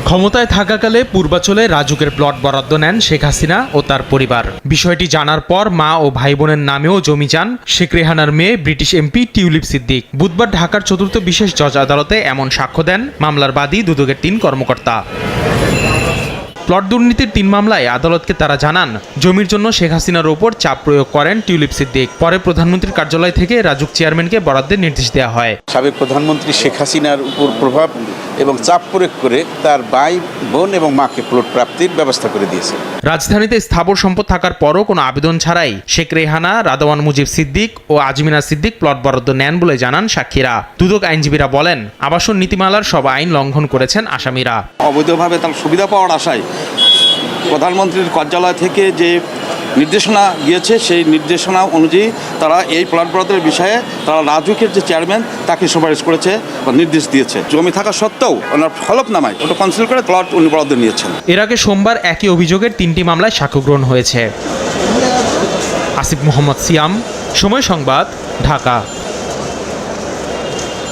ক্ষমতায় থাকাকালে পূর্বাচলে রাজুকের প্লট বরাদ্দ নেন শেখ হাসিনা ও তার পরিবার। বিষয়টি জানার পর মা ও ভাই বোনের নামেও জমি চান শেখ রেহানার মেয়ে ব্রিটিশ এমপি টিউলিপ সিদ্দিক। বুধবার ঢাকার চতুর্থ বিশেষ জজ আদালতে এমন সাক্ষ্য দেন মামলার বাদী দুদকের ৩ কর্মকর্তা। প্লট দুর্নীতির ৩ মামলায় আদালতকে তারা জানান, জমির জন্য শেখ হাসিনার ওপর চাপ প্রয়োগ করেন টিউলিপ সিদ্দিক। পরে প্রধানমন্ত্রীর কার্যালয় থেকে রাজুক চেয়ারম্যানকে বরাদ্দের নির্দেশ দেওয়া হয়। সাবেক প্রধানমন্ত্রী শেখ হাসিনার উপর প্রভাব এবং চাপ প্রয়োগ করে তার ভাই বোন এবং মাকে প্লট প্রাপ্তির ব্যবস্থা করে দিয়েছে। রাজধানীতে স্থাবর সম্পদ থাকার পরও কোনো আবেদন ছাড়াই শেখ রেহানা, রাদওয়ান মুজিব সিদ্দিক ও আজমিনা সিদ্দিক প্লট বরাদ্দ নেন বলে জানান সাক্ষীরা। দুদক আইনজীবীরা বলেন, আবাসন নীতিমালার সব আইন লঙ্ঘন করেছেন আসামিরা। অবৈধভাবে তার সুবিধা পাওয়ার আশায় প্রধানমন্ত্রীর কার্যালয় থেকে যে নির্দেশনা গিয়েছে সেই নির্দেশনা অনুযায়ী তারা এই প্লট বরাদ্দের বিষয়ে তারা রাজুকের যে চেয়ারম্যান তাকে সুপারিশ করেছে বা নির্দেশ দিয়েছে। জমি থাকা সত্ত্বেও ওনার হলফনামায় ওটা কনসিল করে প্লট উনি বরাদ্দ নিয়েছেন। এর আগে সোমবার একই অভিযোগের 3টি মামলায় সাক্ষ্য গ্রহণ হয়েছে। আসিফ মোহাম্মদ সিয়াম, সময় সংবাদ, ঢাকা।